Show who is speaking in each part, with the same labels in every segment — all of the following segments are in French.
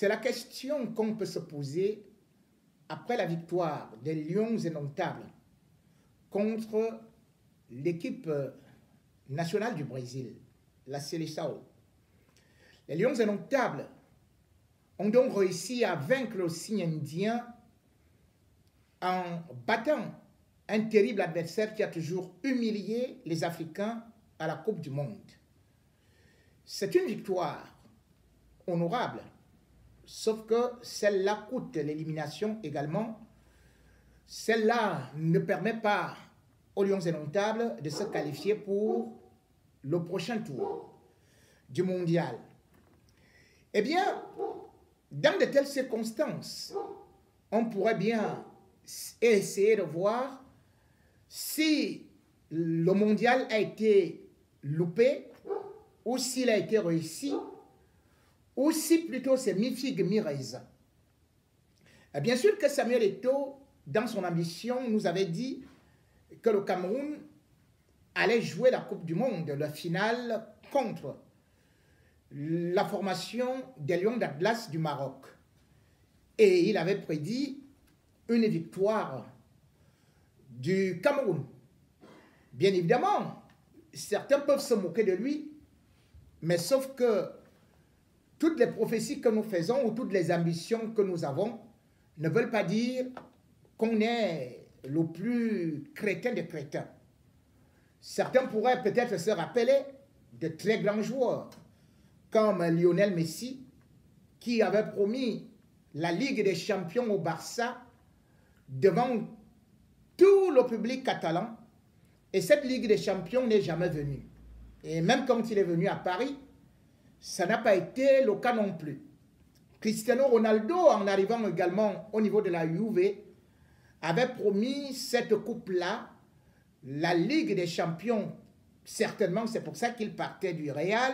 Speaker 1: C'est la question qu'on peut se poser après la victoire des Lions indomptables contre l'équipe nationale du Brésil, la Seleção. Les Lions indomptables ont donc réussi à vaincre le signe indien en battant un terrible adversaire qui a toujours humilié les Africains à la Coupe du Monde. C'est une victoire honorable, sauf que celle-là coûte l'élimination également. Celle-là ne permet pas aux Lions indomptables de se qualifier pour le prochain tour du mondial. Eh bien, dans de telles circonstances, on pourrait bien essayer de voir si le mondial a été loupé ou s'il a été réussi ou si plutôt c'est mi-figue, mi-raisin. Bien sûr que Samuel Eto'o, dans son ambition, nous avait dit que le Cameroun allait jouer la Coupe du Monde, la finale contre la formation des Lions d'Atlas du Maroc. Et il avait prédit une victoire du Cameroun. Bien évidemment, certains peuvent se moquer de lui, mais sauf que toutes les prophéties que nous faisons ou toutes les ambitions que nous avons ne veulent pas dire qu'on est le plus crétin des crétins. Certains pourraient peut-être se rappeler de très grands joueurs comme Lionel Messi, qui avait promis la Ligue des Champions au Barça devant tout le public catalan, et cette Ligue des Champions n'est jamais venue. Et même quand il est venu à Paris, ça n'a pas été le cas non plus. Cristiano Ronaldo, en arrivant également au niveau de la Juve, avait promis cette coupe-là, la Ligue des Champions. Certainement, c'est pour ça qu'il partait du Real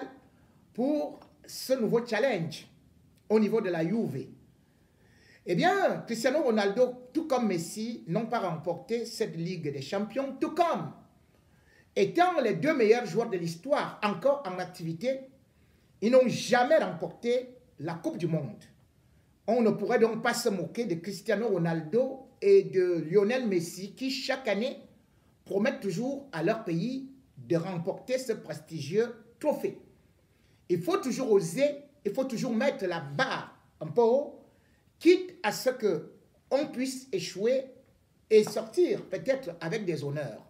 Speaker 1: pour ce nouveau challenge au niveau de la Juve. Eh bien, Cristiano Ronaldo, tout comme Messi, n'ont pas remporté cette Ligue des Champions, tout comme étant les deux meilleurs joueurs de l'histoire encore en activité, ils n'ont jamais remporté la Coupe du Monde. On ne pourrait donc pas se moquer de Cristiano Ronaldo et de Lionel Messi qui, chaque année, promettent toujours à leur pays de remporter ce prestigieux trophée. Il faut toujours oser, il faut toujours mettre la barre un peu haut, quitte à ce qu'on puisse échouer et sortir peut-être avec des honneurs.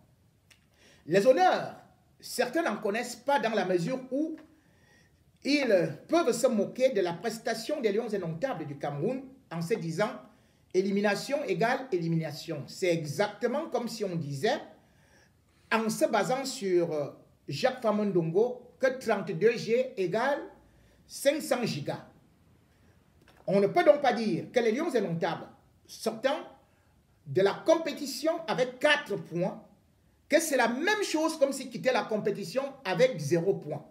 Speaker 1: Les honneurs, certains n'en connaissent pas dans la mesure où ils peuvent se moquer de la prestation des Lions indomptables du Cameroun en se disant élimination égale élimination. C'est exactement comme si on disait, en se basant sur Jacques Famondongo, que 32G égale 500 gigas. On ne peut donc pas dire que les Lions indomptables sortant de la compétition avec 4 points, que c'est la même chose comme s'ils quittaient la compétition avec 0 points.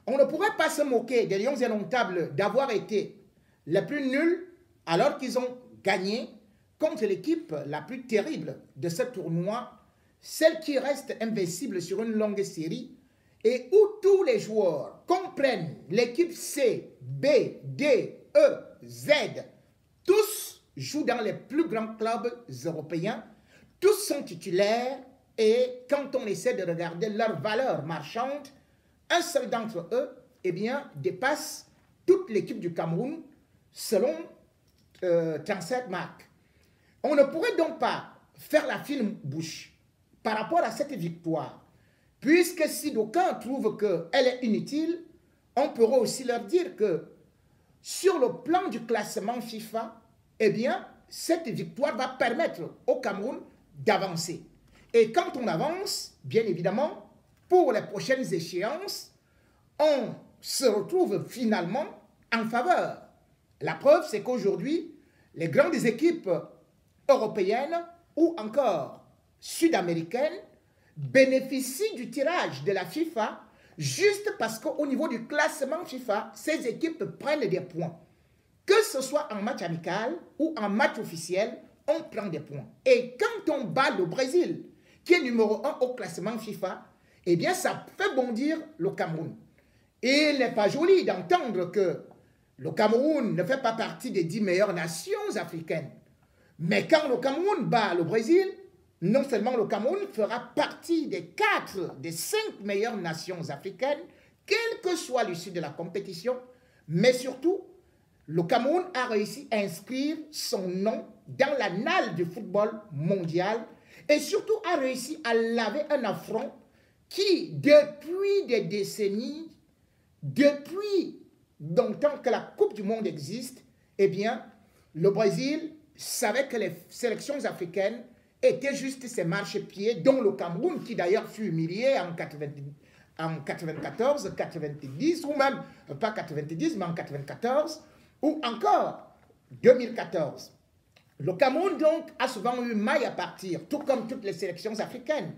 Speaker 1: On ne pourrait pas se moquer des Lions indomptables d'avoir été les plus nuls alors qu'ils ont gagné contre l'équipe la plus terrible de ce tournoi, celle qui reste invincible sur une longue série et où tous les joueurs comprennent l'équipe C, B, D, E, Z, tous jouent dans les plus grands clubs européens, tous sont titulaires et quand on essaie de regarder leur valeur marchande, un seul d'entre eux, eh bien, dépasse toute l'équipe du Cameroun selon 37 marques. On ne pourrait donc pas faire la fine bouche par rapport à cette victoire, puisque si d'aucuns trouvent qu'elle est inutile, on pourrait aussi leur dire que sur le plan du classement FIFA, eh bien, cette victoire va permettre au Cameroun d'avancer. Et quand on avance, bien évidemment, pour les prochaines échéances, on se retrouve finalement en faveur. La preuve, c'est qu'aujourd'hui, les grandes équipes européennes ou encore sud-américaines bénéficient du tirage de la FIFA juste parce qu'au niveau du classement FIFA, ces équipes prennent des points. Que ce soit en match amical ou en match officiel, on prend des points. Et quand on bat le Brésil, qui est numéro 1 au classement FIFA, eh bien ça fait bondir le Cameroun. Et il n'est pas joli d'entendre que le Cameroun ne fait pas partie des 10 meilleures nations africaines. Mais quand le Cameroun bat le Brésil, non seulement le Cameroun fera partie des 4, des 5 meilleures nations africaines, quelle que soit l'issue de la compétition, mais surtout, le Cameroun a réussi à inscrire son nom dans l'annale du football mondial et surtout a réussi à laver un affront qui, depuis des décennies, depuis longtemps que la Coupe du Monde existe, eh bien, le Brésil savait que les sélections africaines étaient juste ses marchepieds, dont le Cameroun, qui d'ailleurs fut humilié en 94, 90, ou même, pas 90, mais en 94, ou encore 2014. Le Cameroun, donc, a souvent eu maille à partir, tout comme toutes les sélections africaines,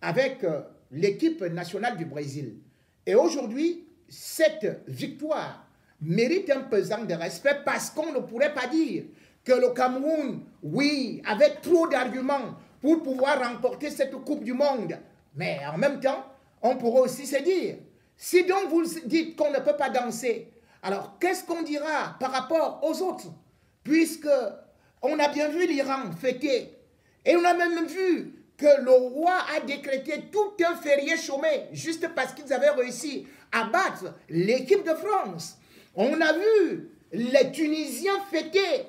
Speaker 1: avec l'équipe nationale du Brésil. Et aujourd'hui, cette victoire mérite un pesant de respect parce qu'on ne pourrait pas dire que le Cameroun, oui, avait trop d'arguments pour pouvoir remporter cette Coupe du Monde. Mais en même temps, on pourrait aussi se dire, si donc vous dites qu'on ne peut pas danser, alors qu'est-ce qu'on dira par rapport aux autres? Puisque on a bien vu l'Iran fêter, et on a même vu que le roi a décrété tout un férié chômé, juste parce qu'ils avaient réussi à battre l'équipe de France. On a vu les Tunisiens fêter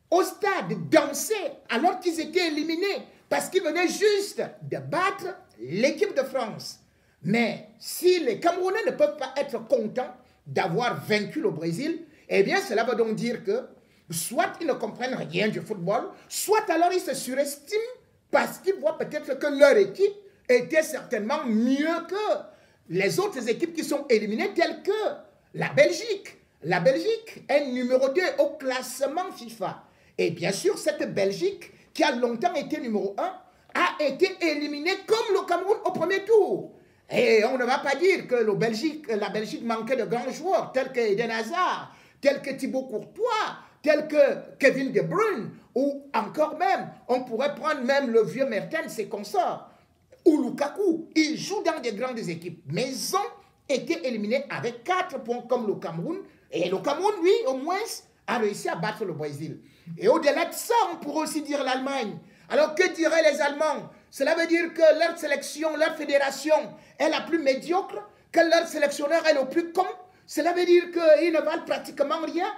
Speaker 1: au stade, danser, alors qu'ils étaient éliminés, parce qu'ils venaient juste de battre l'équipe de France. Mais si les Camerounais ne peuvent pas être contents d'avoir vaincu le Brésil, eh bien cela veut donc dire que soit ils ne comprennent rien du football, soit alors ils se surestiment parce qu'ils voient peut-être que leur équipe était certainement mieux que les autres équipes qui sont éliminées, telles que la Belgique. La Belgique est numéro 2 au classement FIFA. Et bien sûr, cette Belgique, qui a longtemps été numéro 1, a été éliminée comme le Cameroun au premier tour. Et on ne va pas dire que la Belgique manquait de grands joueurs, tels que Eden Hazard, tels que Thibaut Courtois, tels que Kevin De Bruyne, ou encore même, on pourrait prendre même le vieux Mertens et consorts, ou Lukaku. Ils jouent dans des grandes équipes, mais ils ont été éliminés avec 4 points comme le Cameroun. Et le Cameroun, lui, au moins, a réussi à battre le Brésil. Et au-delà de ça, on pourrait aussi dire l'Allemagne. Alors, que diraient les Allemands? Cela veut dire que leur sélection, leur fédération est la plus médiocre, que leur sélectionneur est le plus con. Cela veut dire qu'ils ne valent pratiquement rien.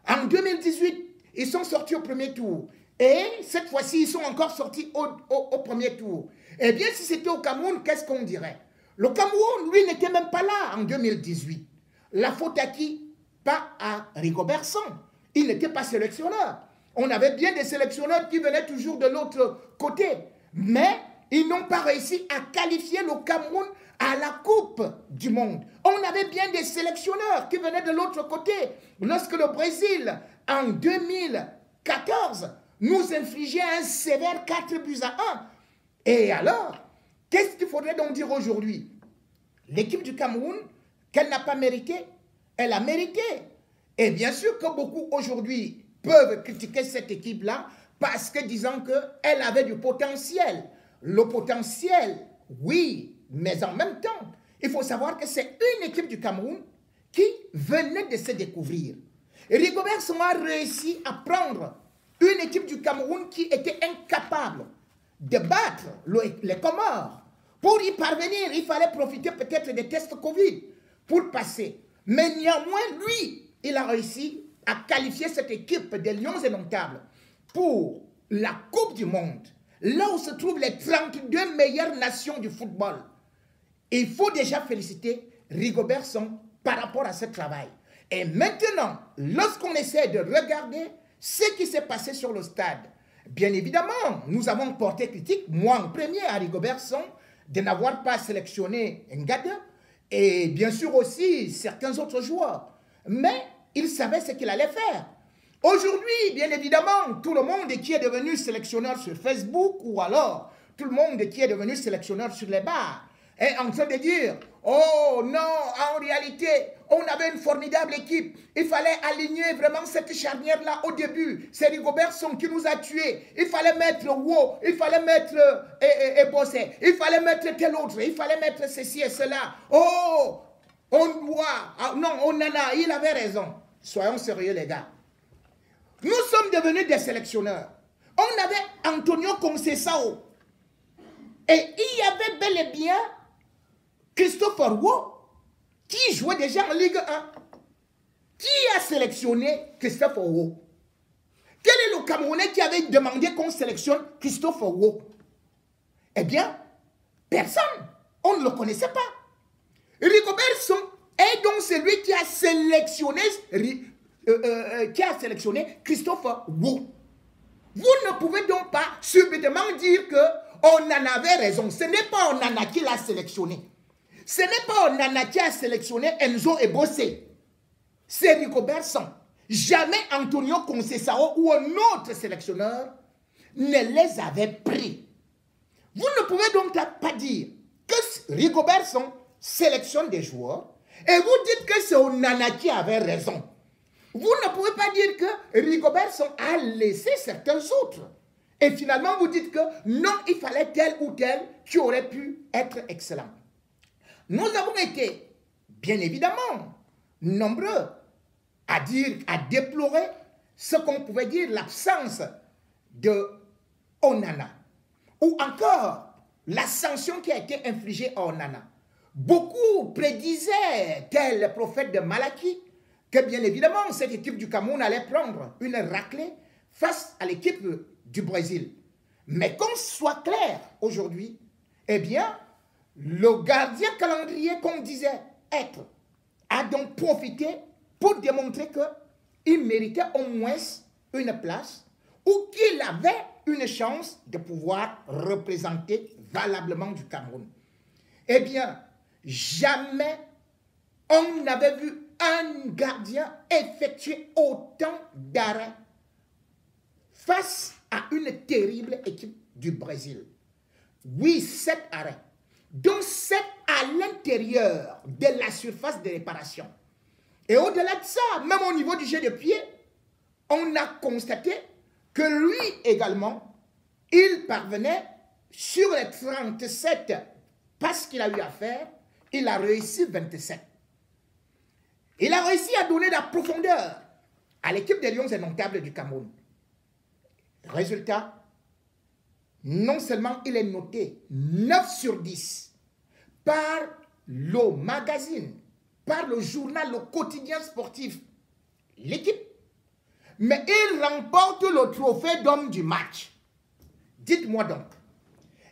Speaker 1: En 2018, ils sont sortis au premier tour. Et cette fois-ci, ils sont encore sortis au premier tour. Eh bien, si c'était au Cameroun, qu'est-ce qu'on dirait? Le Cameroun, lui, n'était même pas là en 2018. La faute à qui? Pas à Rigobert Song. Il n'était pas sélectionneur. On avait bien des sélectionneurs qui venaient toujours de l'autre côté. Mais ils n'ont pas réussi à qualifier le Cameroun à la Coupe du Monde. On avait bien des sélectionneurs qui venaient de l'autre côté. Lorsque le Brésil, en 2014, nous infligeait un sévère 4-1. Et alors, qu'est-ce qu'il faudrait donc dire aujourd'hui? L'équipe du Cameroun, qu'elle n'a pas mérité, elle a mérité. Et bien sûr que beaucoup aujourd'hui peuvent critiquer cette équipe-là parce que disant qu'elle avait du potentiel. Le potentiel, oui, mais en même temps, il faut savoir que c'est une équipe du Cameroun qui venait de se découvrir. Et Rigobert Song a réussi à prendre une équipe du Cameroun qui était incapable de battre les Comores. Pour y parvenir, il fallait profiter peut-être des tests Covid pour passer. Mais néanmoins, lui, il a réussi à qualifier cette équipe des Lions indomptables pour la Coupe du Monde, là où se trouvent les 32 meilleures nations du football. Il faut déjà féliciter Rigobert Song par rapport à ce travail. Et maintenant, lorsqu'on essaie de regarder ce qui s'est passé sur le stade, bien évidemment, nous avons porté critique, moi en premier, à Rigobert Song, de n'avoir pas sélectionné Ngada, et bien sûr aussi certains autres joueurs. Mais il savait ce qu'il allait faire. Aujourd'hui, bien évidemment, tout le monde qui est devenu sélectionneur sur Facebook ou alors tout le monde qui est devenu sélectionneur sur les bars est en train de dire « Oh non, en réalité, on avait une formidable équipe. Il fallait aligner vraiment cette charnière-là au début. C'est Rigobert Song qui nous a tués. Il fallait mettre Wo, il fallait mettre Bossé, il fallait mettre tel autre, il fallait mettre ceci et cela. Oh, on doit... Ah, non, on en a, il avait raison. » Soyons sérieux, les gars. Nous sommes devenus des sélectionneurs. On avait Antonio Conceição. Et il y avait bel et bien Christopher Wo, qui jouait déjà en Ligue 1. Qui a sélectionné Christopher Wo? Quel est le Camerounais qui avait demandé qu'on sélectionne Christopher Wo? Eh bien, personne. On ne le connaissait pas. Rigobert Song est donc celui qui a sélectionné Christopher Wo. Vous ne pouvez donc pas subitement dire qu'on en avait raison. Ce n'est pas Onana qui l'a sélectionné. Ce n'est pas Onana qui a sélectionné Enzo Ebosse. C'est Rigobert Song. Jamais Antonio Conceição ou un autre sélectionneur ne les avait pris. Vous ne pouvez donc pas dire que Rigobert Song sélectionne des joueurs et vous dites que c'est Onana qui avait raison. Vous ne pouvez pas dire que Rigobert Song a laissé certains autres. Et finalement, vous dites que non, il fallait tel ou tel qui aurait pu être excellent. Nous avons été, bien évidemment, nombreux à déplorer ce qu'on pouvait dire l'absence de Onana. Ou encore, la sanction qui a été infligée à Onana. Beaucoup prédisaient, tel le prophète de Malaki, que bien évidemment, cette équipe du Cameroun allait prendre une raclée face à l'équipe du Brésil. Mais qu'on soit clair aujourd'hui, eh bien, le gardien calendrier qu'on disait être a donc profité pour démontrer qu'il méritait au moins une place ou qu'il avait une chance de pouvoir représenter valablement du Cameroun. Eh bien, jamais on n'avait vu un gardien effectuer autant d'arrêts face à une terrible équipe du Brésil. Oui, 7 arrêts, dont 7 à l'intérieur de la surface de réparation. Et au-delà de ça, même au niveau du jeu de pied, on a constaté que lui également, il parvenait sur les 37 passes qu'il a eu à faire, il a réussi 27. Il a réussi à donner de la profondeur à l'équipe des Lions indomptables du Cameroun. Résultat, non seulement il est noté 9 sur 10 par le magazine, par le journal, le quotidien sportif, l'équipe, mais il remporte le trophée d'homme du match. Dites-moi donc,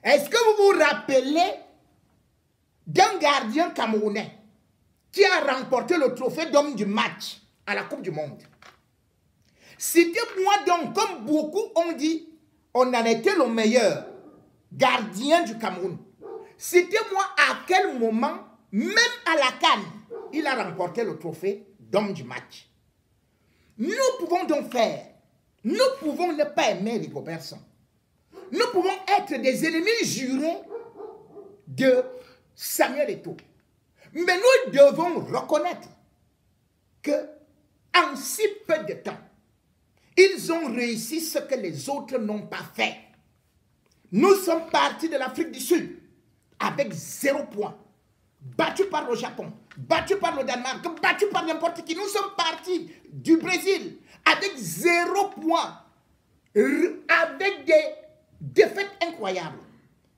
Speaker 1: est-ce que vous vous rappelez d'un gardien camerounais qui a remporté le trophée d'homme du match à la Coupe du Monde? Citez-moi donc, comme beaucoup ont dit, on en était le meilleur gardien du Cameroun. Citez-moi à quel moment, même à la CAN, il a remporté le trophée d'homme du match. Nous pouvons donc faire, nous pouvons ne pas aimer Rigobert Song. Nous pouvons être des ennemis jurés de Samuel Eto'o. Mais nous devons reconnaître que en si peu de temps, ils ont réussi ce que les autres n'ont pas fait. Nous sommes partis de l'Afrique du Sud avec 0 point. Battus par le Japon, battus par le Danemark, battus par n'importe qui. Nous sommes partis du Brésil avec 0 point, avec des défaites incroyables.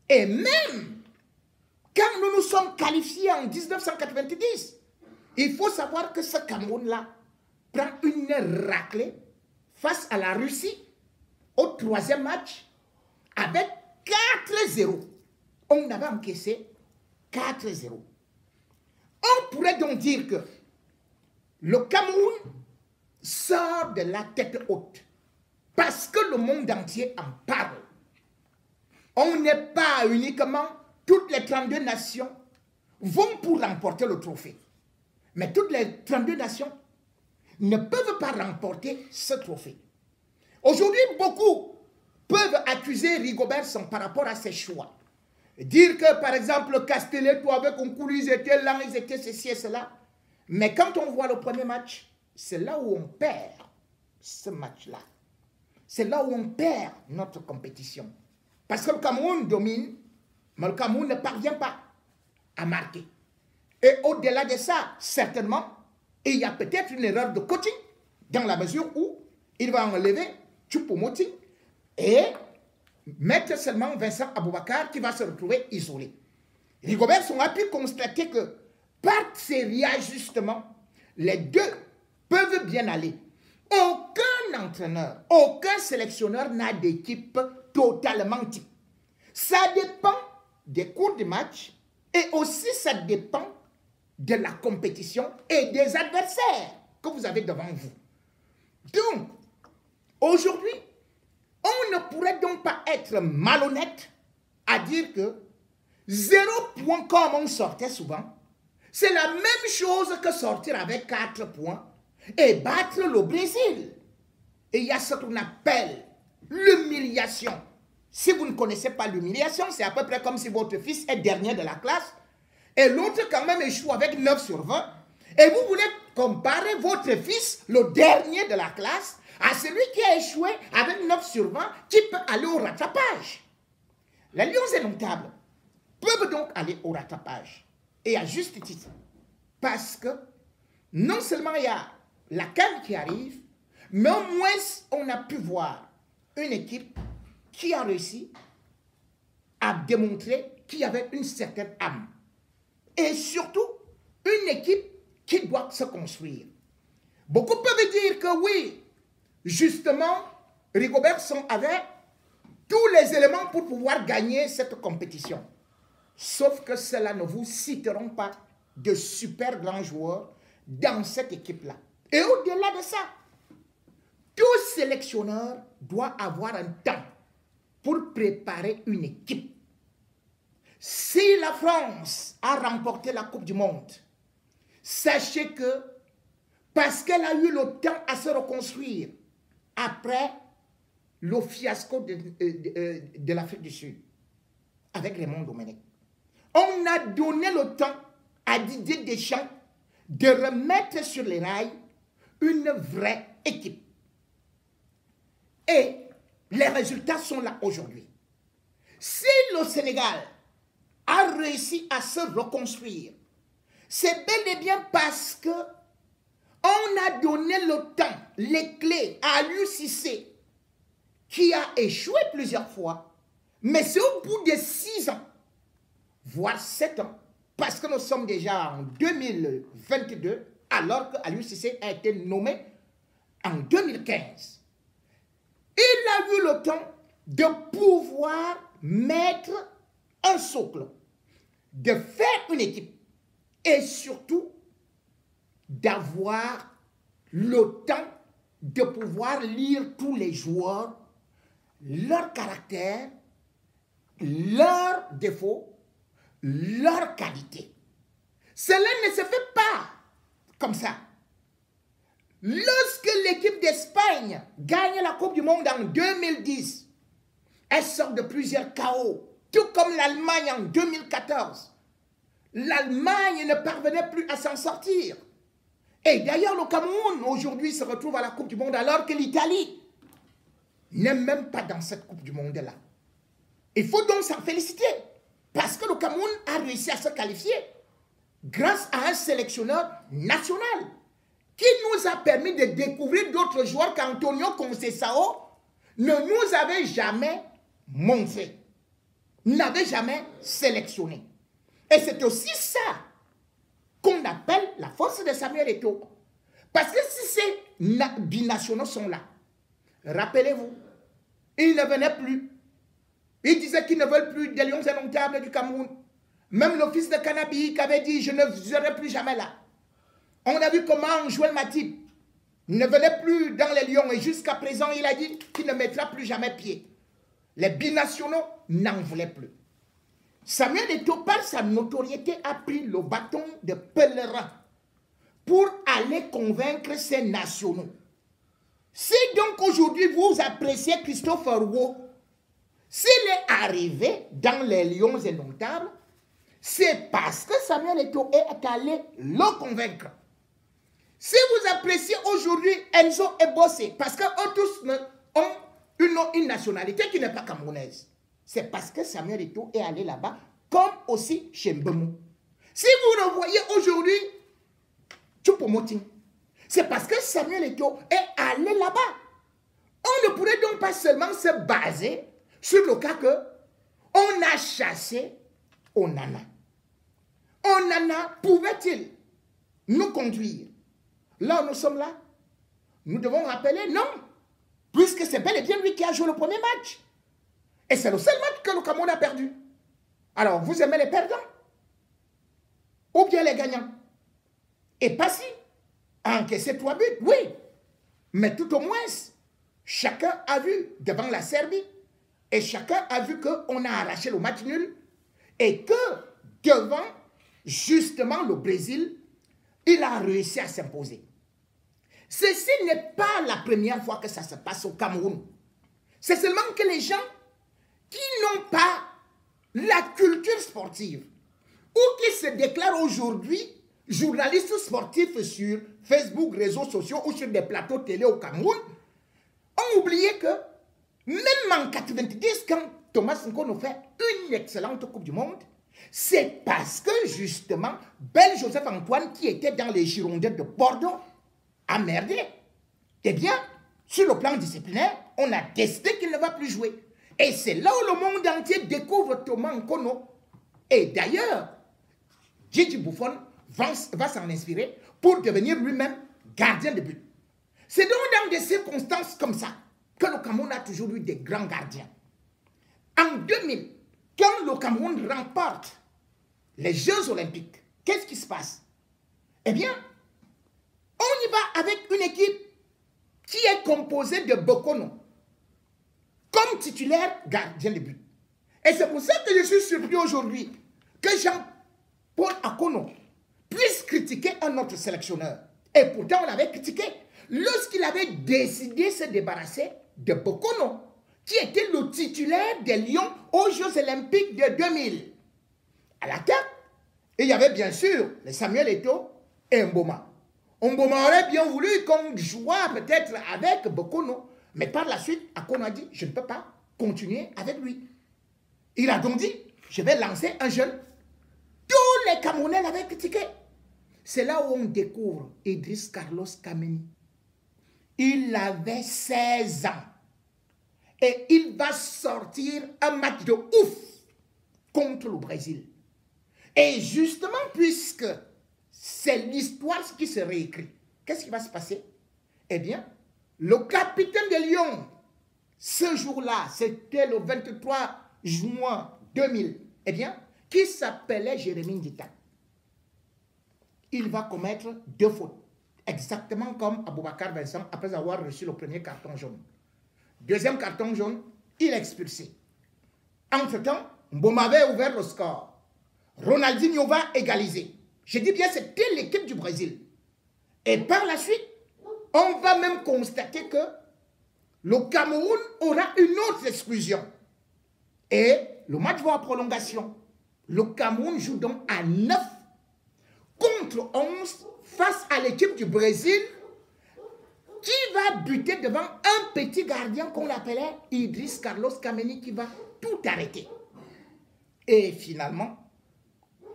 Speaker 1: Et même quand nous nous sommes qualifiés en 1990, il faut savoir que ce Cameroun-là prend une raclée face à la Russie au 3e match avec 4-0. On avait encaissé 4-0. On pourrait donc dire que le Cameroun sort de la tête haute parce que le monde entier en parle. On n'est pas uniquement, toutes les 32 nations vont pour remporter le trophée. Mais toutes les 32 nations ne peuvent pas remporter ce trophée. Aujourd'hui, beaucoup peuvent accuser Rigobert Song par rapport à ses choix. Dire que, par exemple, Castelletto avec Nkoulou, ils étaient là, ils étaient ceci et cela. Mais quand on voit le premier match, c'est là où on perd ce match-là. C'est là où on perd notre compétition. Parce que le Cameroun domine, mais le Cameroun ne parvient pas à marquer. Et au-delà de ça, certainement, Et il y a peut-être une erreur de coaching dans la mesure où il va enlever Choupo-Moting et mettre seulement Vincent Aboubakar qui va se retrouver isolé. Rigobert Song a pu constater que par ces réajustements, les deux peuvent bien aller. Aucun entraîneur, aucun sélectionneur n'a d'équipe totalement type. Ça dépend des cours de match et aussi ça dépend de la compétition et des adversaires que vous avez devant vous. Donc, aujourd'hui, on ne pourrait donc pas être malhonnête à dire que 0 point comme on sortait souvent, c'est la même chose que sortir avec 4 points et battre le Brésil. Et il y a ce qu'on appelle l'humiliation. Si vous ne connaissez pas l'humiliation, c'est à peu près comme si votre fils est dernier de la classe et l'autre quand même échoue avec 9 sur 20. Et vous voulez comparer votre fils, le dernier de la classe, à celui qui a échoué avec 9 sur 20, qui peut aller au rattrapage. Les Lions indomptables peuvent donc aller au rattrapage. Et à juste titre. Parce que non seulement il y a la CAN qui arrive, mais au moins on a pu voir une équipe qui a réussi à démontrer qu'il y avait une certaine âme. Et surtout, une équipe qui doit se construire. Beaucoup peuvent dire que oui, justement, Rigobert Song avait tous les éléments pour pouvoir gagner cette compétition. Sauf que cela ne vous citeront pas de super grands joueurs dans cette équipe-là. Et au-delà de ça, tout sélectionneur doit avoir un temps pour préparer une équipe. Si la France a remporté la Coupe du Monde, sachez que parce qu'elle a eu le temps à se reconstruire après le fiasco de l'Afrique du Sud avec Raymond Domenech, on a donné le temps à Didier Deschamps de remettre sur les rails une vraie équipe. Et les résultats sont là aujourd'hui. Si le Sénégal a réussi à se reconstruire, c'est bel et bien parce que on a donné le temps, les clés à Aliou Cissé, qui a échoué plusieurs fois, mais c'est au bout de 6 ans, voire 7 ans, parce que nous sommes déjà en 2022, alors que Aliou Cissé a été nommé en 2015. Il a eu le temps de pouvoir mettre un socle, de faire une équipe et surtout d'avoir le temps de pouvoir lire tous les joueurs, leur caractère, leurs défauts, leurs qualités. Cela ne se fait pas comme ça. Lorsque l'équipe d'Espagne gagne la Coupe du Monde en 2010, elle sort de plusieurs chaos, tout comme l'Allemagne en 2014. L'Allemagne ne parvenait plus à s'en sortir. Et d'ailleurs, le Cameroun, aujourd'hui, se retrouve à la Coupe du Monde alors que l'Italie n'est même pas dans cette Coupe du Monde-là. Il faut donc s'en féliciter parce que le Cameroun a réussi à se qualifier grâce à un sélectionneur national qui nous a permis de découvrir d'autres joueurs qu'Antonio Conceição ne nous avait jamais montré, n'avait jamais sélectionné. Et c'est aussi ça qu'on appelle la force de Samuel Eto'o. Parce que si ces binationaux sont là, rappelez-vous, ils ne venaient plus. Ils disaient qu'ils ne veulent plus des Lions indomptables du Cameroun. Même le fils de Canabi qui avait dit « je ne serai plus jamais là ». On a vu comment Joël Matip ne venait plus dans les Lions et jusqu'à présent il a dit qu'il ne mettra plus jamais pied. Les binationaux n'en voulaient plus. Samuel Eto'o, par sa notoriété, a pris le bâton de pèlerin pour aller convaincre ses nationaux. Si donc aujourd'hui vous appréciez Christopher Wo, s'il est arrivé dans les Lions indomptables, c'est parce que Samuel Eto'o est allé le convaincre. Si vous appréciez aujourd'hui Enzo Ebosse, parce qu'eux tous ont une nationalité qui n'est pas camerounaise, c'est parce que Samuel Eto'o est allé là-bas, comme aussi chez Mbemou. Si vous revoyez aujourd'hui Choupo-Moting, C'est parce que Samuel Eto'o est allé là-bas. On ne pourrait donc pas seulement se baser sur le cas que on a chassé Onana. Onana pouvait-il nous conduire là où nous sommes là? Nous devons rappeler non, puisque c'est bel et bien lui qui a joué le premier match. Et c'est le seul match que le Cameroun a perdu. Alors, vous aimez les perdants? Ou bien les gagnants? Et pas si. Encaisser 3 buts, oui. Mais tout au moins, chacun a vu devant la Serbie, et chacun a vu qu'on a arraché le match nul, et que devant, justement, le Brésil, il a réussi à s'imposer. Ceci n'est pas la première fois que ça se passe au Cameroun. C'est seulement que les gens qui n'ont pas la culture sportive ou qui se déclarent aujourd'hui journalistes sportifs sur Facebook, réseaux sociaux ou sur des plateaux télé au Cameroun ont oublié que même en 90, quand Thomas Nkono fait une excellente Coupe du Monde, c'est parce que justement, Bel Joseph Antoine, qui était dans les Girondins de Bordeaux, a merdé. Eh bien, sur le plan disciplinaire, on a décidé qu'il ne va plus jouer. Et c'est là où le monde entier découvre Thomas Nkono. Et d'ailleurs, Gigi Buffon va s'en inspirer pour devenir lui-même gardien de but. C'est donc dans des circonstances comme ça que le Cameroun a toujours eu des grands gardiens. En 2000, quand le Cameroun remporte les Jeux Olympiques, qu'est-ce qui se passe? Eh bien, on y va avec une équipe qui est composée de Bokono comme titulaire gardien de but. Et c'est pour ça que je suis surpris aujourd'hui que Jean-Paul Akono puisse critiquer un autre sélectionneur. Et pourtant, on l'avait critiqué lorsqu'il avait décidé de se débarrasser de Bokono, qui était le titulaire des Lions aux Jeux Olympiques de 2000. À la tête, il y avait bien sûr les Samuel Eto'o et Mboma. Mboma aurait bien voulu qu'on joue peut-être avec Bokono, mais par la suite, Akono a dit, je ne peux pas continuer avec lui. Il a donc dit, je vais lancer un jeune. Tous les Camerounais l'avaient critiqué. C'est là où on découvre Idriss Carlos Kameni. Il avait 16 ans. Et il va sortir un match de ouf contre le Brésil. Et justement, puisque c'est l'histoire qui se réécrit, qu'est-ce qui va se passer? Eh bien, le capitaine de Lyon, ce jour-là, c'était le 23 juin 2000, eh bien, qui s'appelait Jérémy Ndita. Il va commettre 2 fautes, exactement comme Aboubacar Vincent, après avoir reçu le premier carton jaune. Deuxième carton jaune, il est expulsé. Entre-temps, Mboma avait ouvert le score. Ronaldinho va égaliser. Je dis bien, c'était l'équipe du Brésil. Et par la suite, on va même constater que le Cameroun aura une autre exclusion. Et le match va en prolongation. Le Cameroun joue donc à 9 contre 11 face à l'équipe du Brésil qui va buter devant un petit gardien qu'on appelait Idriss Carlos Kameni qui va tout arrêter. Et finalement,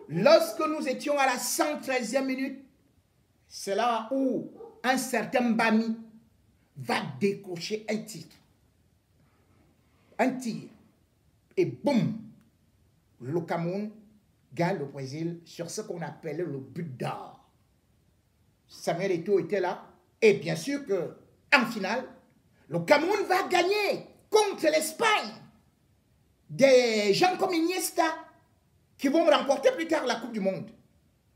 Speaker 1: lorsque nous étions à la 113e minute, c'est là où un certain Bami va décocher un tir. Un tir. Et boum, le Cameroun gagne le Brésil sur ce qu'on appelait le but d'or. Samuel Eto'o était là. Et bien sûr qu'en finale, le Cameroun va gagner contre l'Espagne. Des gens comme Iniesta qui vont remporter plus tard la Coupe du Monde.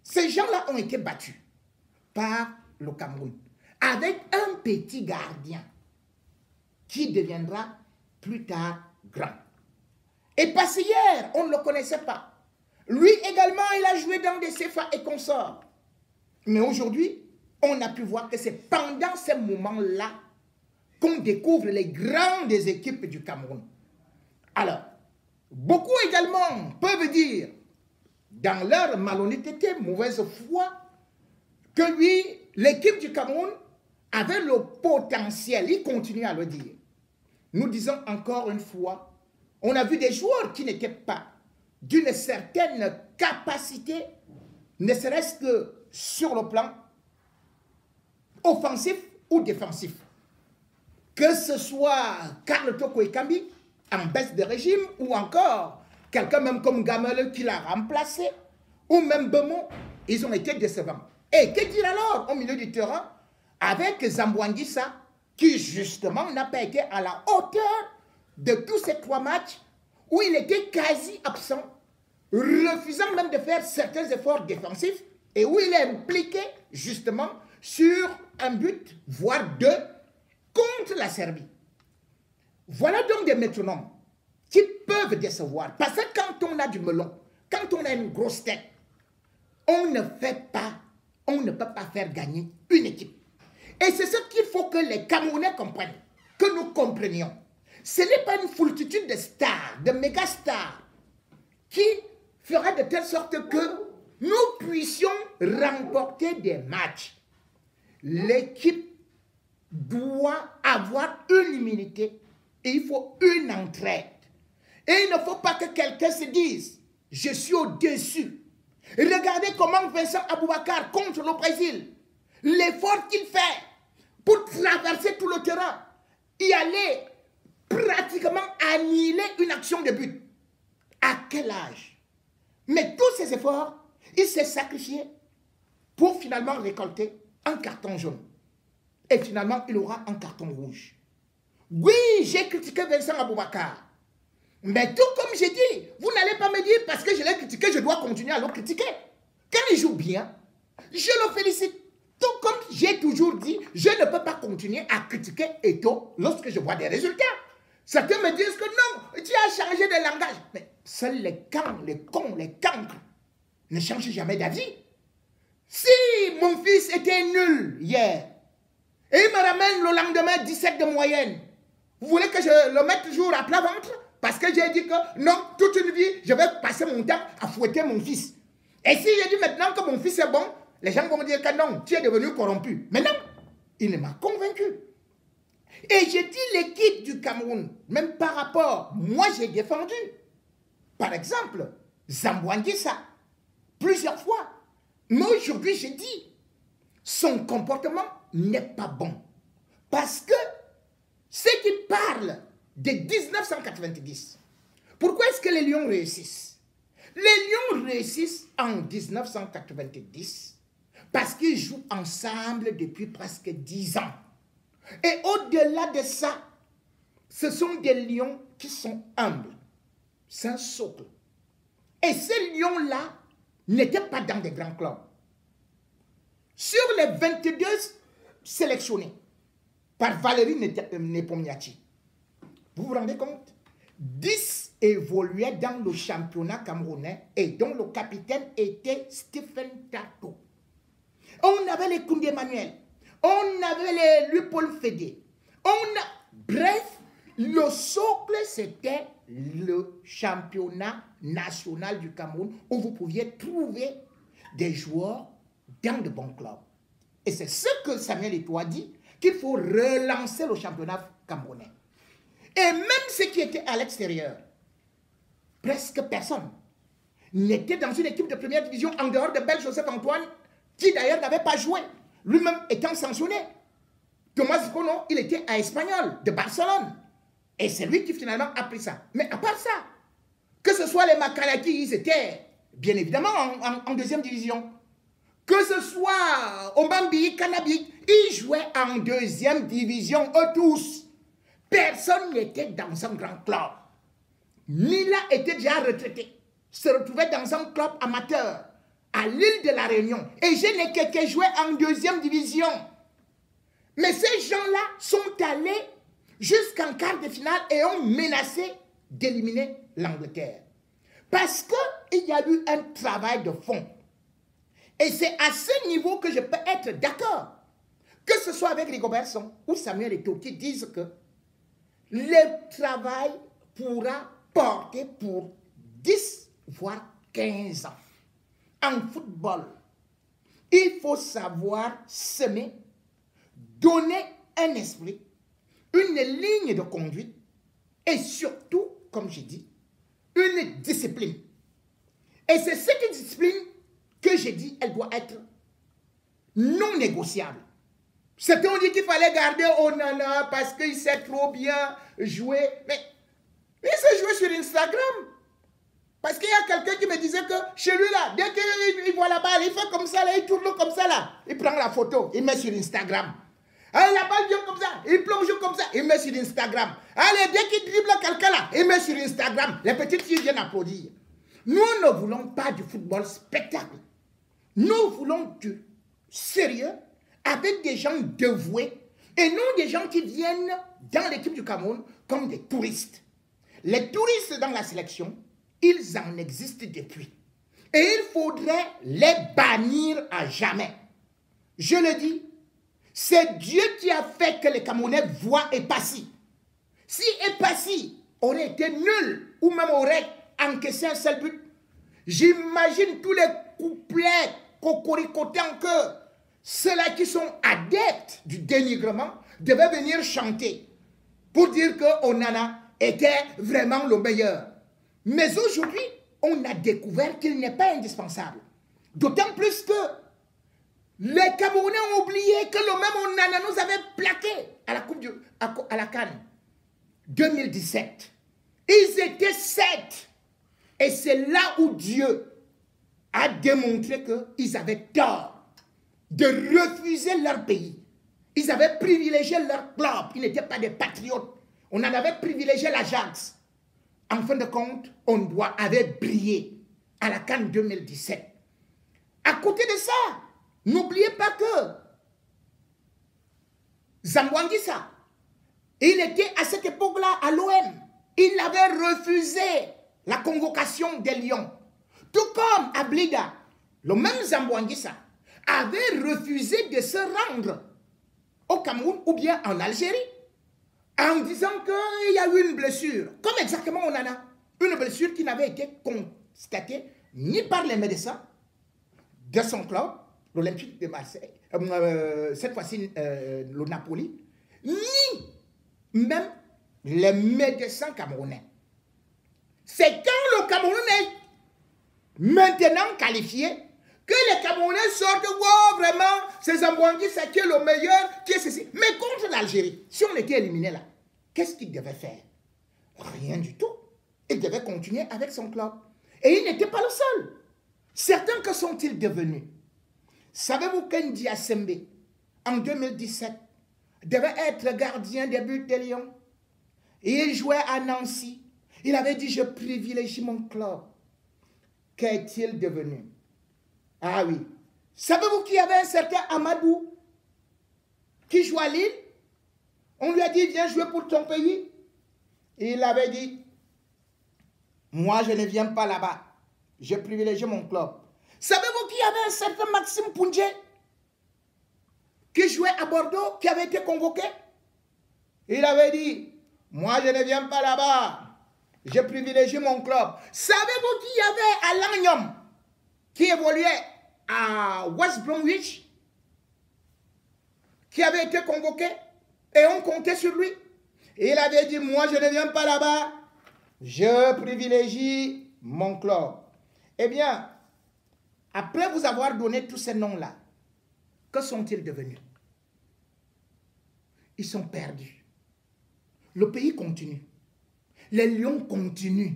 Speaker 1: Ces gens-là ont été battus par le Cameroun avec un petit gardien qui deviendra plus tard grand. Et passé hier, on ne le connaissait pas. Lui également, il a joué dans des CFA et consorts. Mais aujourd'hui, on a pu voir que c'est pendant ces moments-là qu'on découvre les grandes équipes du Cameroun. Alors, beaucoup également peuvent dire, dans leur malhonnêteté, mauvaise foi, que lui, l'équipe du Cameroun avait le potentiel. Il continue à le dire. Nous disons encore une fois, on a vu des joueurs qui n'étaient pas d'une certaine capacité, ne serait-ce que sur le plan offensif ou défensif. Que ce soit Karl Toko Ekambi, en baisse de régime, ou encore quelqu'un même comme Gamel qui l'a remplacé, ou même Bemo, ils ont été décevants. Et que dire alors au milieu du terrain avec Zambouanguissa, qui justement n'a pas été à la hauteur de tous ces 3 matchs où il était quasi absent, refusant même de faire certains efforts défensifs et où il est impliqué justement sur un but, voire 2, contre la Serbie. Voilà donc des métronomes qui peuvent décevoir. Parce que quand on a du melon, quand on a une grosse tête, on ne peut pas faire gagner une équipe. Et c'est ce qu'il faut que les Camerounais comprennent, que nous comprenions. Ce n'est pas une foultitude de stars, de méga stars, qui fera de telle sorte que nous puissions remporter des matchs. L'équipe doit avoir une humilité et il faut une entraide. Et il ne faut pas que quelqu'un se dise « je suis au-dessus ». Regardez comment Vincent Aboubakar contre le Brésil, l'effort qu'il fait pour traverser tout le terrain, y aller pratiquement annihiler une action de but. À quel âge? Mais tous ces efforts, il s'est sacrifié pour finalement récolter un carton jaune. Et finalement, il aura un carton rouge. Oui, j'ai critiqué Vincent Aboubakar. Mais tout comme j'ai dit, vous n'allez pas me dire parce que je l'ai critiqué, je dois continuer à le critiquer. Quand il joue bien, je le félicite. Tout comme j'ai toujours dit, je ne peux pas continuer à critiquer Eto'o lorsque je vois des résultats. Certains me disent que non, tu as changé de langage. Mais seuls les cons, les cancres ne changent jamais d'avis. Si mon fils était nul hier, et il me ramène le lendemain 17 de moyenne, vous voulez que je le mette toujours à plat ventre? Parce que j'ai dit que non, toute une vie, je vais passer mon temps à fouetter mon fils. Et si j'ai dit maintenant que mon fils est bon, les gens vont me dire que non, tu es devenu corrompu. Mais non, il ne m'a convaincu. Et j'ai dit l'équipe du Cameroun, même par rapport, moi j'ai défendu. Par exemple, Zambouanguissa, plusieurs fois. Mais aujourd'hui, j'ai dit, son comportement n'est pas bon. Parce que ceux qui parlent de 1990, pourquoi est-ce que les Lions réussissent? Les Lions réussissent en 1990 parce qu'ils jouent ensemble depuis presque 10 ans. Et au-delà de ça, ce sont des Lions qui sont humbles. C'est un socle. Et ces Lions-là n'étaient pas dans des grands clubs. Sur les 22 sélectionnés par Valérie Nepomniachtchi, vous vous rendez compte? 10 évoluaient dans le championnat camerounais et dont le capitaine était Stephen Tato. On avait les Koundé Emmanuel, on avait les Louis-Paul Fédé. Bref, le socle, c'était le championnat national du Cameroun où vous pouviez trouver des joueurs dans de bons clubs. Et c'est ce que Samuel Eto'o a dit, qu'il faut relancer le championnat camerounais. Et même ceux qui étaient à l'extérieur, presque personne n'était dans une équipe de première division en dehors de Bel Joseph Antoine, qui d'ailleurs n'avait pas joué, lui-même étant sanctionné. Thomas Kono, il était à Espanyol, de Barcelone. Et c'est lui qui finalement a pris ça. Mais à part ça, que ce soit les Makalaki, ils étaient bien évidemment en deuxième division. Que ce soit Ombambi, Kanabi, ils jouaient en deuxième division, eux tous. Personne n'était dans un grand club. Mila était déjà retraité, se retrouvait dans un club amateur à l'île de la Réunion. Et je n'ai que joué en deuxième division. Mais ces gens-là sont allés jusqu'en quart de finale et ont menacé d'éliminer l'Angleterre. Parce qu'il y a eu un travail de fond. Et c'est à ce niveau que je peux être d'accord. Que ce soit avec Rigobert Song ou Samuel Eto'o qui disent que le travail pourra porter pour 10 voire 15 ans. En football, il faut savoir semer, donner un esprit, une ligne de conduite et surtout, comme j'ai dit, une discipline. Et c'est cette discipline que j'ai dit, elle doit être non négociable. Certains ont dit qu'il fallait garder Onana parce qu'il sait trop bien jouer. Mais il sait jouer sur Instagram. Parce qu'il y a quelqu'un qui me disait que chez lui là, dès qu'il voit la balle, il fait comme ça, là, il tourne comme ça là. Il prend la photo, il met sur Instagram. Allez, la balle vient comme ça, il plonge comme ça, il met sur Instagram. Allez, dès qu'il dribble quelqu'un là, il met sur Instagram. Les petites filles viennent applaudir. Nous ne voulons pas du football spectacle. Nous voulons du sérieux avec des gens dévoués et non des gens qui viennent dans l'équipe du Cameroun comme des touristes. Les touristes dans la sélection, ils en existent depuis. Et il faudrait les bannir à jamais. Je le dis, c'est Dieu qui a fait que les Camerounais voient Epassi. Si Epassi aurait été nul ou même aurait encaissé un seul but, j'imagine tous les couplets cocoricotants que ceux-là qui sont adeptes du dénigrement devaient venir chanter pour dire que Onana était vraiment le meilleur. Mais aujourd'hui, on a découvert qu'il n'est pas indispensable. D'autant plus que les Camerounais ont oublié que le même Onana nous avait plaqué à la CAN 2017. Ils étaient 7. Et c'est là où Dieu a démontré qu'ils avaient tort de refuser leur pays. Ils avaient privilégié leur club. Ils n'étaient pas des patriotes. On en avait privilégié l'Ajax. En fin de compte, on avait brillé à la CAN 2017. À côté de ça, n'oubliez pas que Zamboanguissa, il était à cette époque-là à l'OM. Il avait refusé la convocation des Lions. Tout comme Ablida, le même Zamboanguissa, avait refusé de se rendre au Cameroun ou bien en Algérie en disant qu'il y a eu une blessure. Comme exactement on en a. Une blessure qui n'avait été constatée ni par les médecins de son club, l'Olympique de Marseille, cette fois-ci le Napoli, ni même les médecins camerounais. C'est quand le Cameroun est maintenant qualifié que les Camerounais sortent, wow, vraiment, c'est Zamboanguissa qui est le meilleur, qui est ceci. Mais contre l'Algérie, si on était éliminé là, qu'est-ce qu'il devait faire? Rien du tout. Il devait continuer avec son club. Et il n'était pas le seul. Certains, que sont-ils devenus? Savez-vous qu'Ndi Asembe, en 2017, devait être gardien des buts des Lions? Et il jouait à Nancy. Il avait dit, je privilégie mon club. Qu'est-il devenu? Ah oui. Savez-vous qu'il y avait un certain Amadou qui joue à Lille? On lui a dit, viens jouer pour ton pays. Et il avait dit, moi je ne viens pas là-bas. Je privilégie mon club. Savez-vous qu'il y avait un certain Maxime Poundje qui jouait à Bordeaux, qui avait été convoqué? Il avait dit, moi je ne viens pas là-bas. Je privilégie mon club. Savez-vous qu'il y avait Alain Nyom qui évoluait à West Bromwich, qui avait été convoqué et on comptait sur lui? Et il avait dit, moi je ne viens pas là-bas, je privilégie mon club. Eh bien, après vous avoir donné tous ces noms-là, que sont-ils devenus? Ils sont perdus. Le pays continue. Les Lions continuent.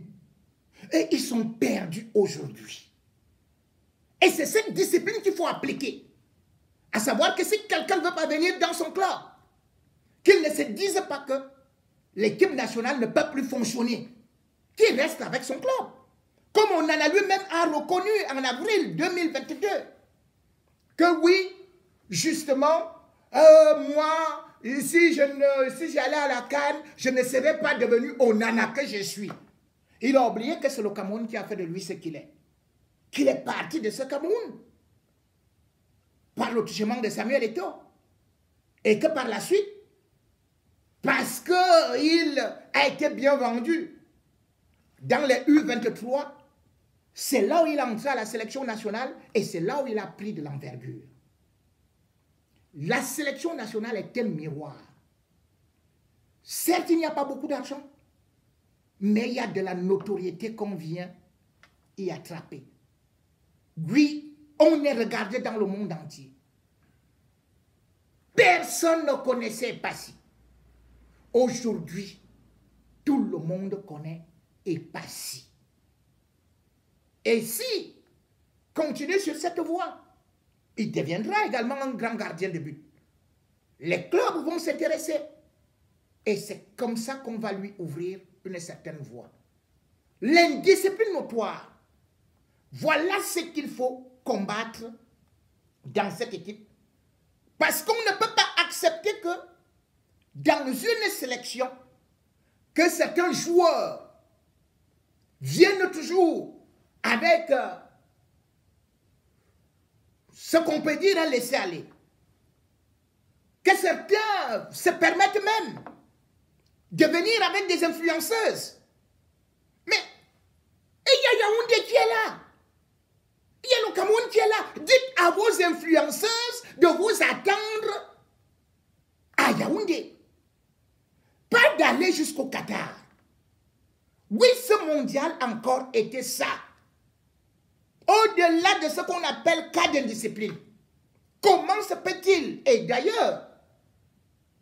Speaker 1: Et ils sont perdus aujourd'hui. Et c'est cette discipline qu'il faut appliquer. À savoir que si quelqu'un ne veut pas venir dans son club, qu'il ne se dise pas que l'équipe nationale ne peut plus fonctionner. Qu'il reste avec son club. Comme on en a lui-même reconnu en avril 2022. Que oui, justement, moi, si j'allais à la CAN, je ne serais pas devenu Onana que je suis. Il a oublié que c'est le Cameroun qui a fait de lui ce qu'il est. Qu'il est parti de ce Cameroun par le touchement de Samuel Eto'o. Et que par la suite, parce qu'il a été bien vendu dans les U23, c'est là où il a entré à la sélection nationale et c'est là où il a pris de l'envergure. La sélection nationale est un miroir. Certes, il n'y a pas beaucoup d'argent, mais il y a de la notoriété qu'on vient y attraper. Oui, on est regardé dans le monde entier. Personne personne ne connaissait Passy. Aujourd'hui, tout le monde connaît Passy. Et si continue sur cette voie, il deviendra également un grand gardien de but. Les clubs vont s'intéresser. Et c'est comme ça qu'on va lui ouvrir une certaine voie. L'indiscipline notoire, voilà ce qu'il faut combattre dans cette équipe. Parce qu'on ne peut pas accepter que dans une sélection, que certains joueurs viennent toujours avec ce qu'on peut dire un laisser-aller. Que certains se permettent même de venir avec des influenceuses. Mais il y a Yaoundé qui est là. Il y a le Cameroun qui est là. Dites à vos influenceuses de vous attendre à Yaoundé. Pas d'aller jusqu'au Qatar. Oui, ce mondial encore était ça. Au-delà de ce qu'on appelle cas d'indiscipline. Comment se peut-il? Et d'ailleurs,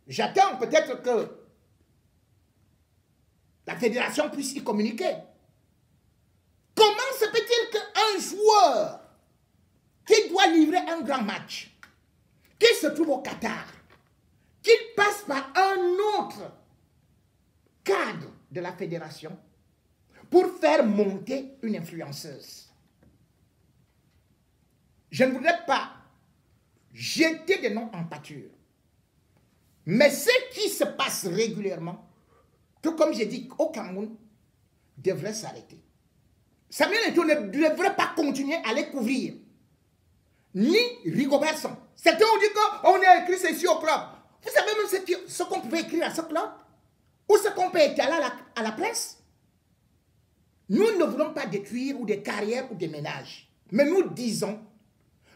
Speaker 1: j'attends peut-être que la fédération puisse y communiquer. Comment se peut-il qu'un joueur qui doit livrer un grand match, qui se trouve au Qatar, qu'il passe par un autre cadre de la fédération pour faire monter une influenceuse? Je ne voudrais pas jeter des noms en pâture. Mais ce qui se passe régulièrement, tout comme j'ai dit au Cameroun, devrait s'arrêter. Samuel Eto'o ne devrait pas continuer à les couvrir. Ni Rigobertson. Certains ont dit qu'on a écrit ceci au club. Vous savez même ce qu'on pouvait écrire à ce club? Ou ce qu'on peut étaler à la presse? Nous ne voulons pas détruire ou des carrières ou des ménages. Mais nous disons,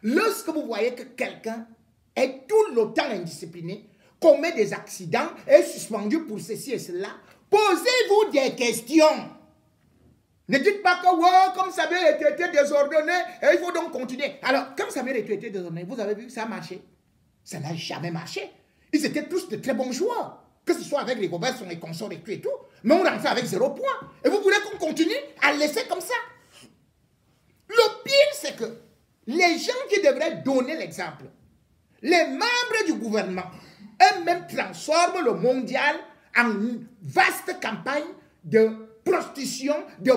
Speaker 1: lorsque vous voyez que quelqu'un est tout le temps indiscipliné, commet des accidents, est suspendu pour ceci et cela, posez-vous des questions. Ne dites pas que wow, comme Samuel Eto'o était désordonné, et il faut donc continuer. Alors, comme Samuel Eto'o était désordonné, vous avez vu que ça a marché? Ça n'a jamais marché. Ils étaient tous de très bons joueurs, que ce soit avec les Rigobertson et consorts et tout et tout. Mais on rentrait avec 0 point. Et vous voulez qu'on continue à laisser comme ça? Le pire, c'est que les gens qui devraient donner l'exemple, les membres du gouvernement, eux-mêmes transforment le mondial en une vaste campagne de prostitution, de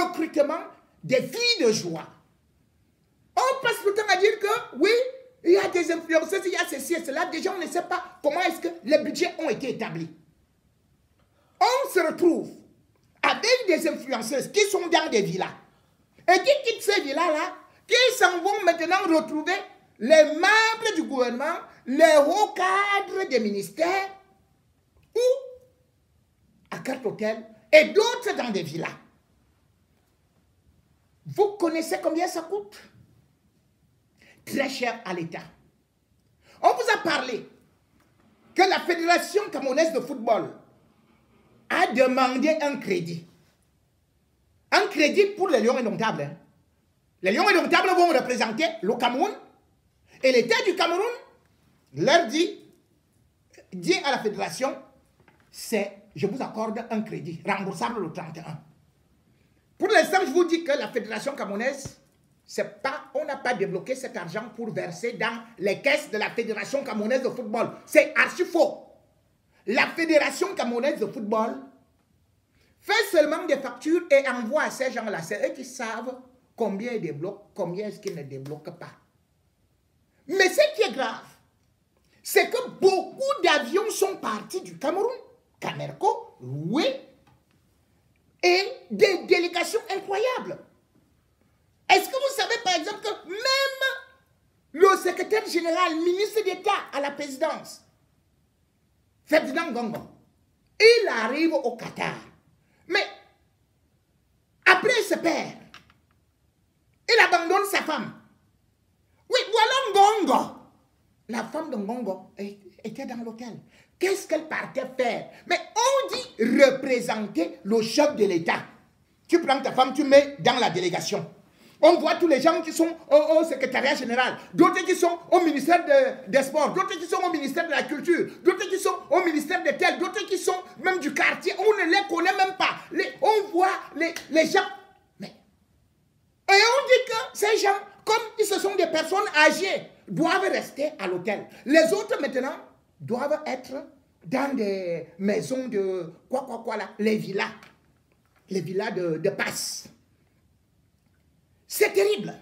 Speaker 1: recrutement des filles de joie. On passe le temps à dire que oui, il y a des influenceuses, il y a ceci et cela. Déjà, on ne sait pas comment est-ce que les budgets ont été établis. On se retrouve avec des influenceuses qui sont dans des villas et qui quittent ces villas-là, qui s'en vont maintenant retrouver les membres du gouvernement, les hauts cadres des ministères ou à carte hôtel et d'autres dans des villas. Vous connaissez combien ça coûte? Très cher à l'État. On vous a parlé que la Fédération camerounaise de football a demandé un crédit. Un crédit pour les Lions indomptables. Hein. Les Lions indomptables vont représenter le Cameroun et l'État du Cameroun leur dit à la Fédération, je vous accorde un crédit remboursable le 31. Pour l'instant, je vous dis que la Fédération camerounaise, on n'a pas débloqué cet argent pour verser dans les caisses de la Fédération camerounaise de football. C'est archi faux. La Fédération camerounaise de football fait seulement des factures et envoie à ces gens-là. C'est eux qui savent combien ils débloquent, combien est-ce qu'ils ne débloquent pas. Mais ce qui est grave, c'est que beaucoup d'avions sont partis du Cameroun, Camerco, loués, et des délégations incroyables. Est-ce que vous savez par exemple que même le secrétaire général, ministre d'État à la présidence, Ferdinand Gongo, il arrive au Qatar. Mais après il se perd. Il abandonne sa femme. Oui, voilà Ngongo. La femme de Ngongo était dans l'hôtel. Qu'est-ce qu'elle partait faire? Mais on dit représenter le chef de l'État. Tu prends ta femme, tu mets dans la délégation. On voit tous les gens qui sont au secrétariat général, d'autres qui sont au ministère des Sports, d'autres qui sont au ministère de la Culture, d'autres qui sont au ministère de tel, d'autres qui sont même du quartier. On ne les connaît même pas. On voit les gens. Mais, et on dit que ces gens, comme ce sont des personnes âgées, doivent rester à l'hôtel. Les autres maintenant doivent être dans des maisons de quoi là, les villas de passe. C'est terrible.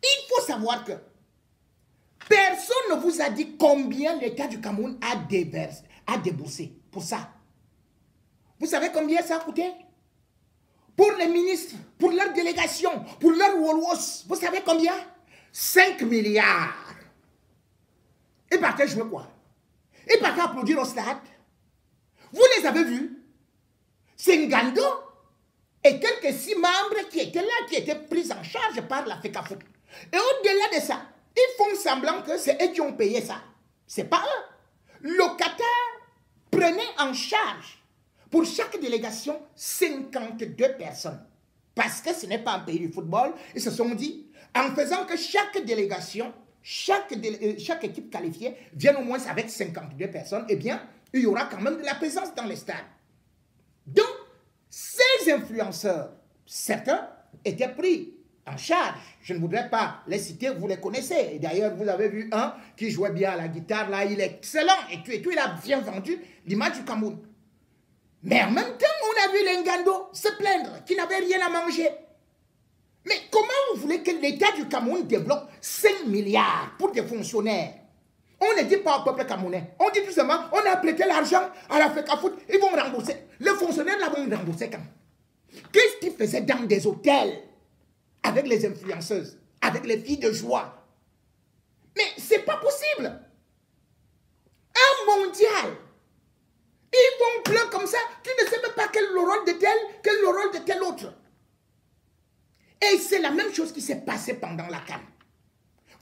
Speaker 1: Il faut savoir que personne ne vous a dit combien l'État du Cameroun a déboursé pour ça. Vous savez combien ça a coûté? Pour les ministres, pour leur délégation, pour leur Wolwos, vous savez combien? 5 milliards. Ils partaient jouer quoi? Ils partaient applaudir au stade. Vous les avez vus? C'est Ngando et quelques 6 membres qui étaient là, qui étaient pris en charge par la FECAFOOT. Et au-delà de ça, ils font semblant que c'est eux qui ont payé ça. C'est pas eux. Le Qatar prenait en charge pour chaque délégation 52 personnes. Parce que ce n'est pas un pays du football. Ils se sont dit, en faisant que chaque délégation, chaque équipe qualifiée vienne au moins avec 52 personnes, eh bien, il y aura quand même de la présence dans les stades. Donc, ces influenceurs, certains étaient pris en charge. Je ne voudrais pas les citer, vous les connaissez. Et d'ailleurs, vous avez vu un qui jouait bien à la guitare, là, il est excellent. Et tout, il a bien vendu l'image du Cameroun. Mais en même temps, on a vu les Ngando se plaindre, qui n'avaient rien à manger. Mais comment vous voulez que l'État du Cameroun développe 5 milliards pour des fonctionnaires? On ne dit pas au peuple camerounais. On dit tout simplement, on a prêté l'argent à la FECAFOOT, ils vont rembourser. Les fonctionnaires là vont rembourser quand? Qu'est-ce qu'ils faisaient dans des hôtels avec les influenceuses, avec les filles de joie? Mais c'est pas possible. Un mondial, ils vont plein comme ça, tu ne sais même pas quel est le rôle de tel, quel est le rôle de tel autre. Et c'est la même chose qui s'est passée pendant la CAN.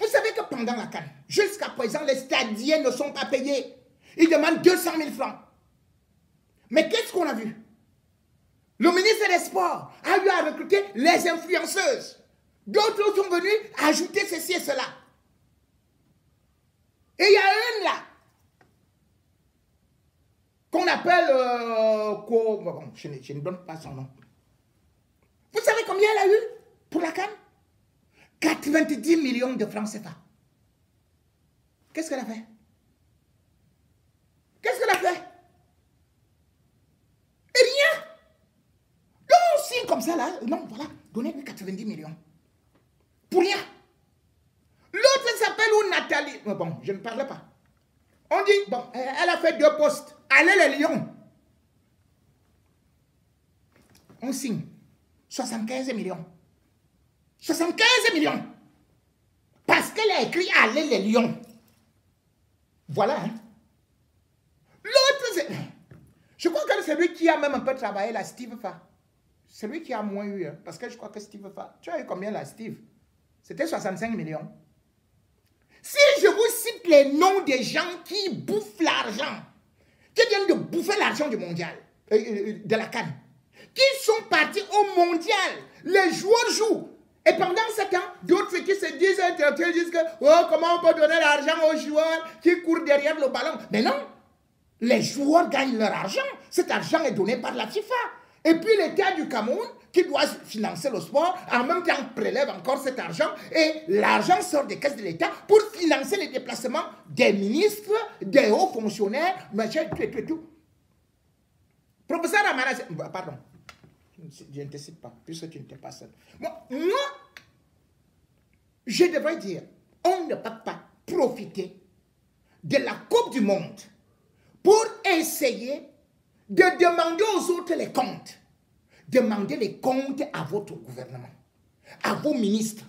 Speaker 1: Vous savez que pendant la CAN, jusqu'à présent, les stadiers ne sont pas payés. Ils demandent 200 000 francs. Mais qu'est-ce qu'on a vu? Le ministre des Sports a eu à recruter les influenceuses. D'autres sont venus ajouter ceci et cela. Et il y a une là, qu'on appelle... bon, je ne donne pas son nom. Vous savez combien elle a eu pour la CAN? 90 millions de francs CFA. Qu'est-ce qu'elle a fait? Qu'est-ce qu'elle a fait? Rien. Donc, signe comme ça, là, non, voilà, donnez-lui 90 millions. Pour rien. L'autre s'appelle Nathalie. Bon, je ne parle pas. On dit, bon, elle a fait 2 postes. Allez les Lions. On signe 75 millions. 75 millions. Parce qu'elle a écrit Allez les Lions. Voilà. Hein. L'autre, c'est... Je crois que c'est lui qui a même un peu travaillé, là, Steve Fa. C'est lui qui a moins eu. Hein, parce que je crois que Steve Fa... Tu as eu combien, là, Steve? C'était 65 millions. Si je vous cite les noms des gens qui bouffent l'argent, qui viennent de bouffer l'argent du mondial, de la CAN, qui sont partis au mondial, les joueurs jouent. Et pendant ce temps, d'autres qui se disent que oh, comment on peut donner l'argent aux joueurs qui courent derrière le ballon? Mais non, les joueurs gagnent leur argent. Cet argent est donné par la FIFA. Et puis l'État du Cameroun, qui doit financer le sport, en même temps prélève encore cet argent. Et l'argent sort des caisses de l'État pour financer les déplacements des ministres, des hauts fonctionnaires, machin, tout. Professeur Amara, pardon. Je ne te cite pas, puisque tu n'étais pas seul. Moi, je devrais dire, on ne peut pas profiter de la Coupe du Monde pour essayer de demander aux autres les comptes. Demandez les comptes à votre gouvernement, à vos ministres.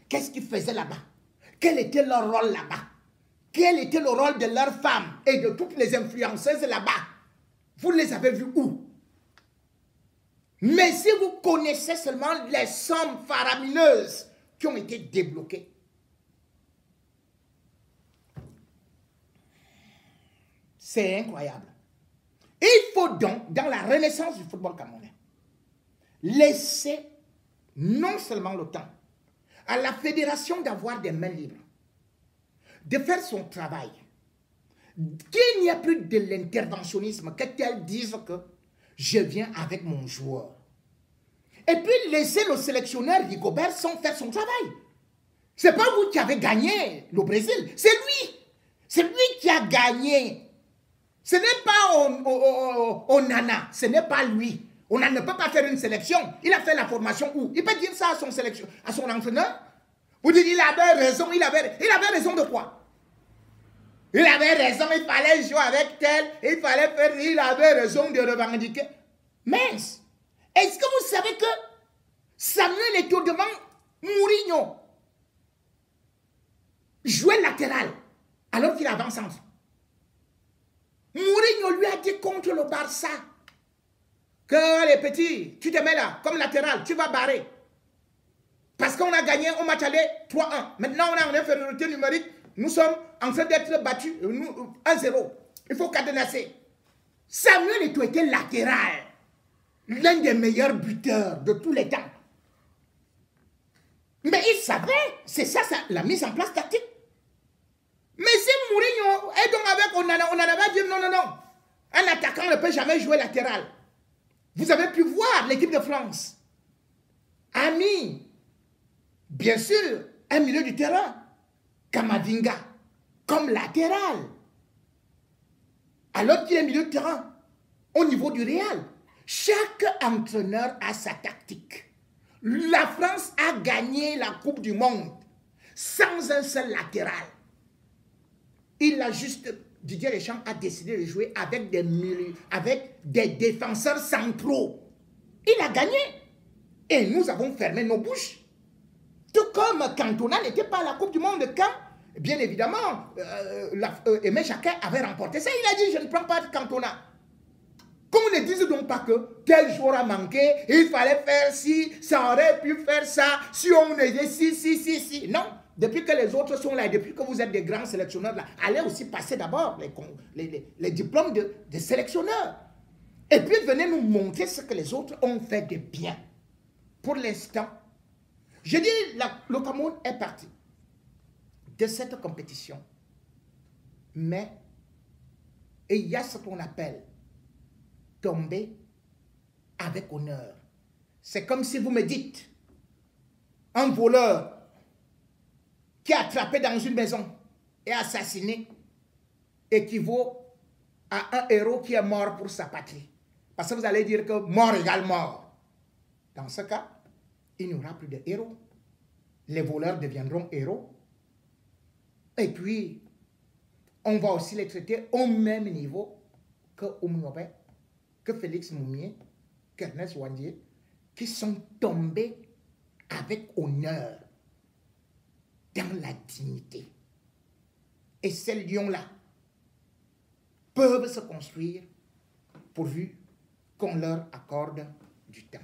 Speaker 1: Qu'est-ce qu'ils faisaient là-bas? Quel était leur rôle là-bas? Quel était le rôle de leurs femmes et de toutes les influenceuses là-bas? Vous les avez vus où? Mais si vous connaissez seulement les sommes faramineuses qui ont été débloquées, c'est incroyable. Il faut donc, dans la renaissance du football camerounais, laisser non seulement le temps, à la fédération d'avoir des mains libres, de faire son travail, qu'il n'y a plus de l'interventionnisme, qu'elle dise que je viens avec mon joueur. Et puis laisser le sélectionneur Rigobert sans faire son travail. Ce n'est pas vous qui avez gagné le Brésil, c'est lui. C'est lui qui a gagné. Ce n'est pas Onana, ce n'est pas lui. Onana ne peut pas faire une sélection. Il a fait la formation où? Il peut dire ça à son entraîneur. Vous dites, il avait raison, il avait raison de quoi? Il avait raison, il fallait jouer avec tel, il avait raison de revendiquer. Mince! Est-ce que vous savez que Samuel Eto'o devant Mourinho jouait latéral alors qu'il avance en centre? Mourinho lui a dit contre le Barça que les petits, tu te mets là comme latéral, tu vas barrer. Parce qu'on a gagné au match aller 3-1. Maintenant, on a une infériorité numérique. Nous sommes en train d'être battus 1-0. Il faut cadenasser. Samuel Eto'o était latéral. L'un des meilleurs buteurs de tous les temps. Mais il savait, c'est ça la mise en place tactique. Mais si Mourinho est donc avec Onana va dire non. Un attaquant ne peut jamais jouer latéral. Vous avez pu voir l'équipe de France. A mis, bien sûr, un milieu du terrain, Kamavinga, comme latéral. Alors qu'il est milieu de terrain, au niveau du Real. Chaque entraîneur a sa tactique. La France a gagné la Coupe du Monde sans un seul latéral. Didier Deschamps a décidé de jouer avec des défenseurs centraux. Il a gagné. Et nous avons fermé nos bouches. Tout comme Cantona n'était pas à la Coupe du Monde quand, bien évidemment, Aimé Jacquet avait remporté ça. Il a dit, je ne prends pas de Cantona. Qu'on ne dise donc pas que tel jour a manqué, il fallait faire ci, ça aurait pu faire ça, si on était si. Non, depuis que les autres sont là, depuis que vous êtes des grands sélectionneurs là, allez aussi passer d'abord les diplômes de sélectionneurs. Et puis venez nous montrer ce que les autres ont fait de bien. Pour l'instant, je dis, le Cameroun est parti de cette compétition. Mais il y a ce qu'on appelle tomber avec honneur. C'est comme si vous me dites, un voleur qui est attrapé dans une maison et assassiné équivaut à un héros qui est mort pour sa patrie. Parce que vous allez dire que mort égale mort. Dans ce cas, il n'y aura plus de héros. Les voleurs deviendront héros. Et puis, on va aussi les traiter au même niveau que Oumouabé, que Félix Moumié, qu'Ernest Ouandié, qui sont tombés avec honneur dans la dignité. Et ces lions-là peuvent se construire pourvu qu'on leur accorde du temps.